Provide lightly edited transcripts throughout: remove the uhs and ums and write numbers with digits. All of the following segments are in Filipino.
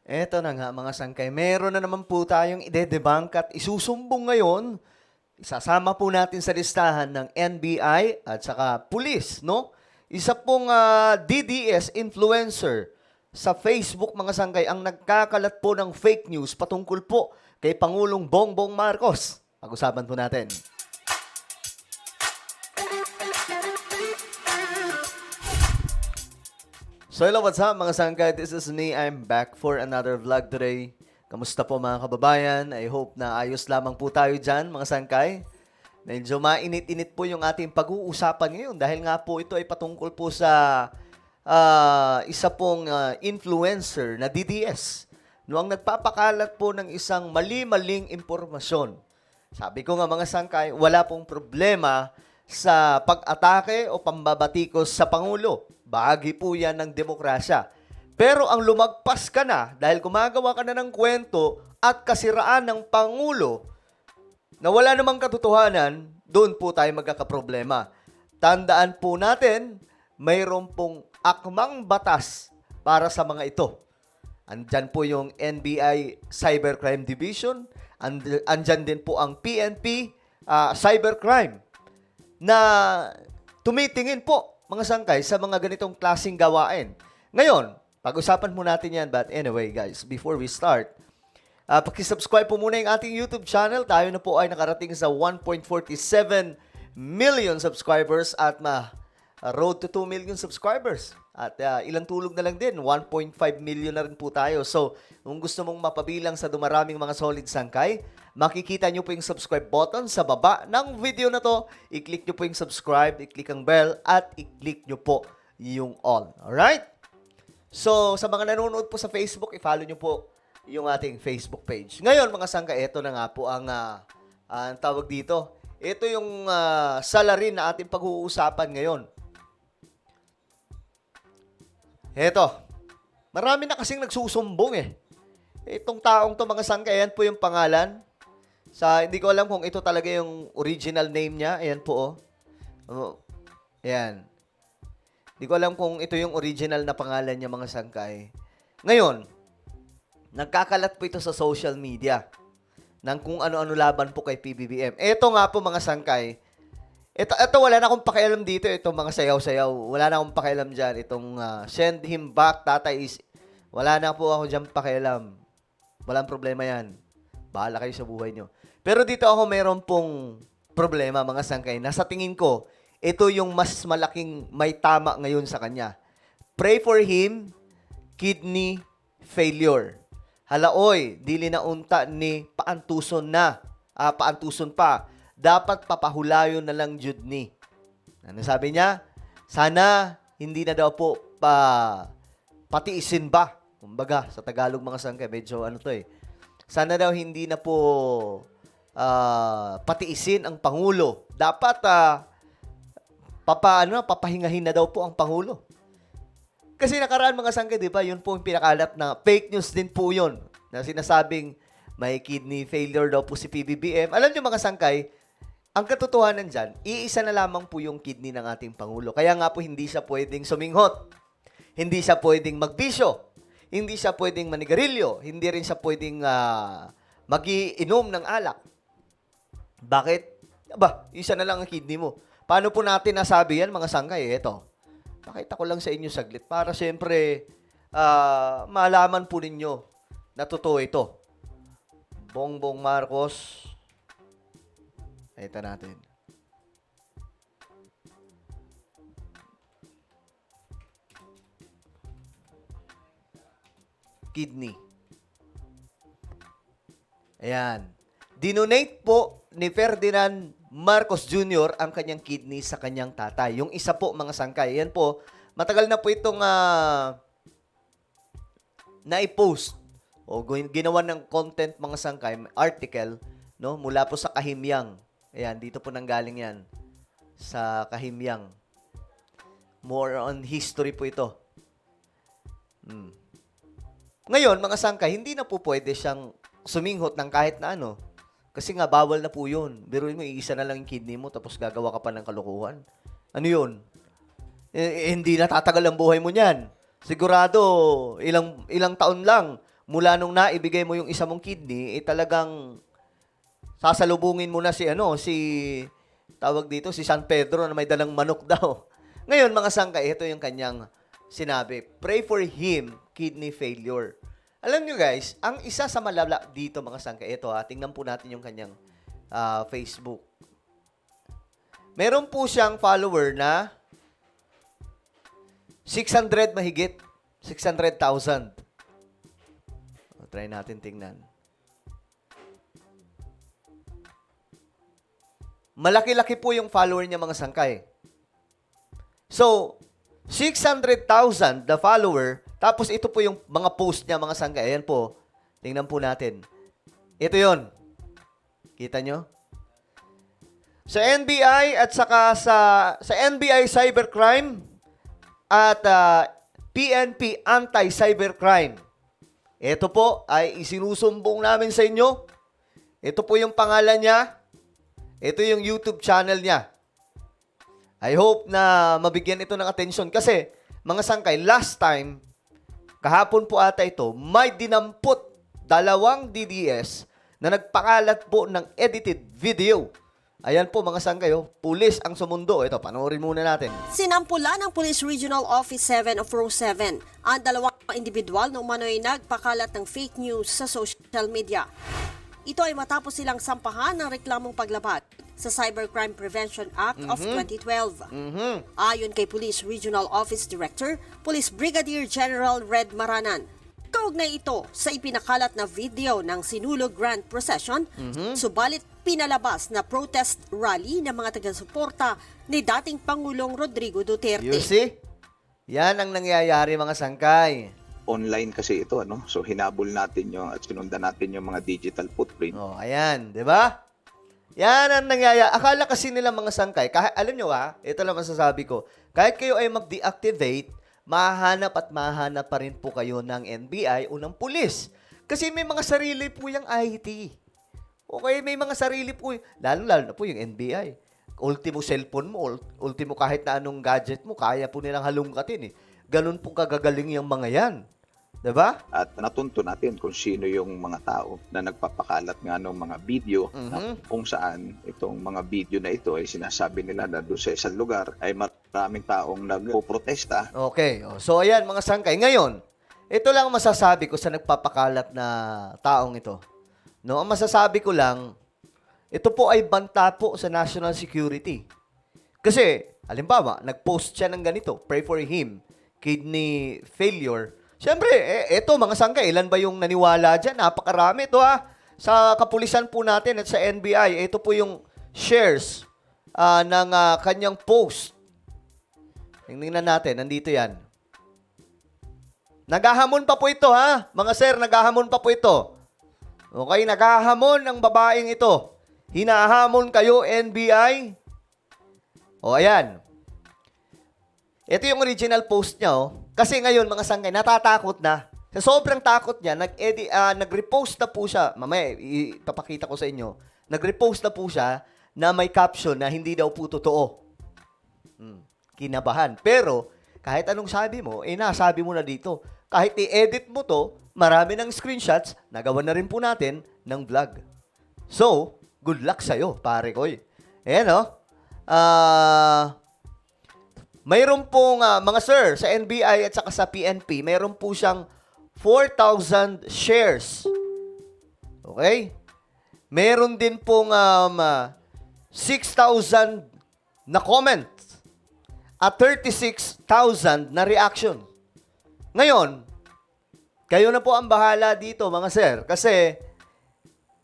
Eto na nga mga sangkay, meron na naman po tayong ide-debunk at isusumbong ngayon. Isasama po natin sa listahan ng NBI at saka pulis, no? Isa pong DDS influencer sa Facebook mga sangkay ang nagkakalat po ng fake news patungkol po kay Pangulong Bongbong Marcos. Pag-usapan po natin. So hello, what's up mga sangkay? This is me. I'm back for another vlog today. Kamusta po mga kababayan? I hope na ayos lamang po tayo dyan mga sangkay. Medyo mainit-init po yung ating pag-uusapan ngayon dahil nga po ito ay patungkol po sa isa pong influencer na DDS. No, ang nagpapakalat po ng isang mali-maling impormasyon. Sabi ko nga mga sangkay, wala pong problema sa pag-atake o pambabatikos sa Pangulo. Bahagi po yan ng demokrasya. Pero ang lumagpas ka na dahil gumagawa ka na ng kwento at kasiraan ng Pangulo na wala namang katotohanan, doon po tayo magkakaproblema. Tandaan po natin, mayroon pong akmang batas para sa mga ito. Andyan po yung NBI Cybercrime Division, andyan din po ang PNP Cybercrime na tumitingin po mga sangkay sa mga ganitong klaseng gawain. Ngayon, pag-usapan po natin yan. But anyway, guys, before we start, pakisubscribe po muna yung ating YouTube channel. Tayo na po ay nakarating sa 1.47 million subscribers at road to 2 million subscribers. At ilang tulog na lang din, 1.5 million na rin po tayo. So, kung gusto mong mapabilang sa dumaraming mga solid sangkay, makikita nyo po yung subscribe button sa baba ng video na to. I-click nyo po yung subscribe, i-click ang bell, at i-click nyo po yung all. Alright? So, sa mga nanonood po sa Facebook, i-follow nyo po yung ating Facebook page. Ngayon, mga sangkay, ito na nga po ang tawag dito. Ito yung salarin na ating pag-uusapan ngayon. Heto, marami na kasing nagsusumbong eh. Itong taong to mga sangkay, ayan po yung pangalan. Hindi ko alam kung ito talaga yung original name niya. Ayan po ayan. Hindi ko alam kung ito yung original na pangalan niya mga sangkay. Ngayon, nagkakalat po ito sa social media ng kung ano-ano laban po kay PBBM. Ito nga po mga sangkay. Ito wala na akong pakialam dito. Itong mga sayaw-sayaw. Wala na akong pakialam dyan. Itong send him back, tatay is... Wala na po ako dyan pakialam. Walang problema yan. Bahala kayo sa buhay nyo. Pero dito ako mayroon pong problema, mga sangkay. Nasa tingin ko, ito yung mas malaking may tama ngayon sa kanya. Pray for him, kidney failure. Halaoy, dili na unta ni paantuson na. Paantuson pa. Dapat papahulayon na lang jud ni. Ano sabi niya? Sana hindi na daw po patiisin ba? Kumbaga, sa Tagalog mga sangkay, medyo ano to eh. Sana daw hindi na po patiisin ang Pangulo. Dapat papahingahin na daw po ang Pangulo. Kasi nakaraan mga sangkay, di ba? Yun po yung pinakalat na fake news din po yun. Na sinasabing may kidney failure daw po si PBBM. Alam niyo mga sangkay, ang katotohanan dyan, iisa na lamang po yung kidney ng ating Pangulo. Kaya nga po hindi siya pwedeng suminghot. Hindi siya pwedeng magbisyo. Hindi siya pwedeng manigarilyo. Hindi rin siya pwedeng mag-iinom ng alak. Bakit? Aba, isa na lang ang kidney mo. Paano po natin nasabi yan, mga sangkay? Ito. Pakita ko lang sa inyo saglit para siyempre malaman po ninyo na totoo ito. Bongbong Marcos. Ito natin. Kidney. Ayan. Dinonate po ni Ferdinand Marcos Jr. ang kanyang kidney sa kanyang tatay. Yung isa po, mga sangkay. Yan po, matagal na po itong na-post o ginawa ng content mga sangkay, article, no, mula po sa Kahimyang. Ayan, dito po nanggaling yan. Sa Kahimyang. More on history po ito. Ngayon, mga sangkay, hindi na po pwede siyang suminghot ng kahit na ano. Kasi nga, bawal na po yun. Biruin mo, iisa na lang yung kidney mo, tapos gagawa ka pa ng kalokohan. Ano yun? Hindi na tatagal ang buhay mo niyan. Sigurado, ilang taon lang, mula nung naibigay mo yung isa mong kidney, talagang sasalubungin mo na si tawag dito, si San Pedro na may dalang manok daw. Ngayon, mga sangkay, ito yung kanyang sinabi. Pray for him, kidney failure. Alam nyo guys, ang isa sa malala dito, mga sangkay, ito tingnan po natin yung kanyang Facebook. Meron po siyang follower na 600 mahigit. 600,000. Try natin tingnan. Malaki-laki po yung follower niya, mga sangkay. So, 600,000 the follower, tapos ito po yung mga post niya, mga sangkay. Ayan po. Tingnan po natin. Ito yon. Kita nyo? Sa NBI at saka sa NBI Cybercrime at PNP Anti-Cybercrime. Ito po ay isinusumbong namin sa inyo. Ito po yung pangalan niya. Ito yung YouTube channel niya. I hope na mabigyan ito ng atensyon kasi, mga sangkay, last time, kahapon po ata ito, may dinampot 2 DDS na nagpakalat po ng edited video. Ayan po, mga sangkay, pulis ang sumundo. Ito, panoorin muna natin. Sinampula ng Police Regional Office 7 of Row 7 ang 2 individual na umano'y nagpakalat ng fake news sa social media. Ito ay matapos silang sampahan ng reklamong paglabag sa Cybercrime Prevention Act of 2012. Ayon kay Police Regional Office Director, Police Brigadier General Red Maranan, kaugnay ito sa ipinakalat na video ng Sinulog Grand Procession, subalit pinalabas na protest rally ng mga taga-suporta ni dating Pangulong Rodrigo Duterte. You see? Yan ang nangyayari, mga sangkay. Online kasi ito, ano? So hinabol natin yung at sinundan natin yung mga digital footprint. Oh, ayan, 'di ba? Yan ang nangyayari. Akala kasi nila, mga sangkay, kahit alam nyo ito lang masasabi ko. Kahit kayo ay mag-deactivate, mahanap at mahanap pa rin po kayo ng NBI o ng pulis. Kasi may mga sarili po yung IT. Okay, may mga sarili po, lalo na po yung NBI. Ultimo cellphone mo, ultimo kahit na anong gadget mo, kaya po nilang halungkatin eh. Ganun po kagagaling yung mga yan. Diba? At natunto natin kung sino yung mga tao na nagpapakalat nga ng mga video na kung saan itong mga video na ito ay sinasabi nila na doon sa isang lugar ay maraming taong nagpo-protesta. Okay. So, ayan, mga sangkay. Ngayon, ito lang ang masasabi ko sa nagpapakalat na taong ito. No, ang masasabi ko lang, ito po ay banta po sa national security. Kasi, halimbawa, nag-post siya ng ganito, pray for him, kidney failure. Siyempre, ito mga sangkay, ilan ba yung naniwala dyan? Napakarami ito Sa kapulisan po natin at sa NBI, ito po yung shares ng kanyang post. Tingnan natin, nandito yan. Naghahamon pa po ito mga sir, naghahamon pa po ito. Okay, naghahamon ang babaeng ito. Hinahamon kayo, NBI. O, ayan. Ito yung original post niya, Kasi ngayon, mga sangkay, natatakot na. Sa sobrang takot niya, nag-repost na po siya. Mamaya, ipapakita ko sa inyo. Nag-repost na po siya na may caption na hindi daw po totoo. Kinabahan. Pero, kahit anong sabi mo, nasabi mo na dito. Kahit i-edit mo to, marami ng screenshots, nagawa na rin po natin ng vlog. So, good luck sa'yo, pare koy. Ayan, mayroon pong, mga sir, sa NBI at saka sa PNP, mayroon po siyang 4,000 shares. Okay? Meron din pong 6,000 na comments at 36,000 na reaction. Ngayon, kayo na po ang bahala dito, mga sir, kasi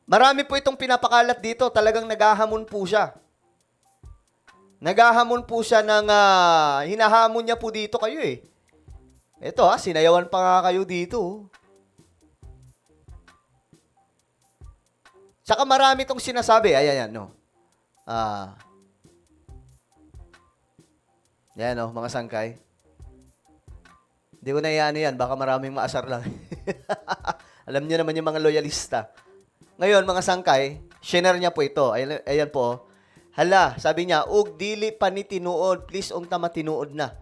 marami po itong pinapakalat dito, talagang naghahamon po siya. Naghahamon po siya ng, hinahamon niya po dito kayo eh. Ito sinayawan pa nga kayo dito. Tsaka marami itong sinasabi. Ayan, no. Yan, no, mga sangkay. Hindi ko na yan. Baka maraming maasar lang. Alam niyo naman yung mga loyalista. Ngayon, mga sangkay, share niya po ito. Ayan po. Hala, sabi niya, ug dili pa ni tinuod, please ung tama tinuod na.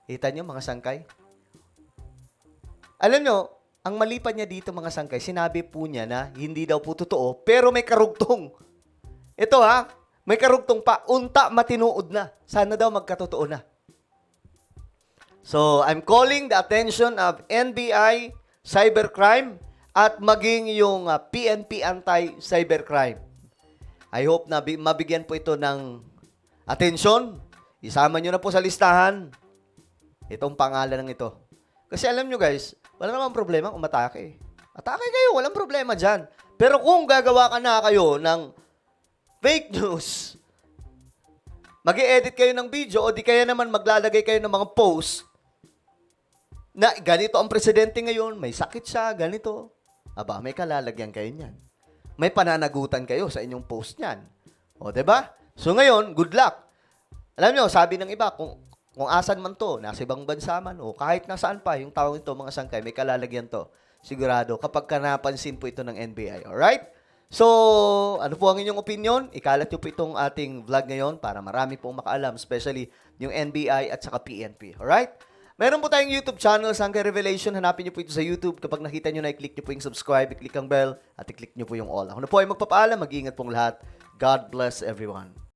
Kita niyo, mga sangkay? Alam niyo, Ang mali pa niya dito mga sangkay, sinabi po niya na hindi daw po totoo, pero may karugtong. Ito ha, may karugtong pa. Unta matinuod na. Sana daw magkatotoo na. So, I'm calling the attention of NBI Cybercrime at maging yung PNP Anti-Cybercrime. I hope na mabigyan po ito ng atensyon. Isama nyo na po sa listahan itong pangalan ng ito. Kasi alam nyo guys, wala namang problema kung matake. Atake kayo, walang problema dyan. Pero kung gagawa ka na kayo ng fake news, mag-i-edit kayo ng video o di kaya naman maglalagay kayo ng mga post na ganito ang presidente ngayon, may sakit siya, ganito. Aba, may kalalagyan kayo niyan. May pananagutan kayo sa inyong post niyan. O, 'di ba? So ngayon, good luck. Alam nyo, sabi ng iba, kung asan man to, nasa ibang bansa man, o kahit nasaan pa, yung tawag ito, mga sangkay, may kalalagyan to. Sigurado, kapag ka napansin po ito ng NBI. Alright? So, ano po ang inyong opinion? Ikalat nyo po itong ating vlog ngayon para marami pong makaalam, especially yung NBI at saka PNP. Alright? Meron po tayong YouTube channel, Sangkay Revelation. Hanapin nyo po ito sa YouTube. Kapag nakita nyo na, i-click nyo po yung subscribe, i-click ang bell, at i-click nyo po yung all. Ako na po ay magpapaalam. Mag-iingat pong lahat. God bless everyone.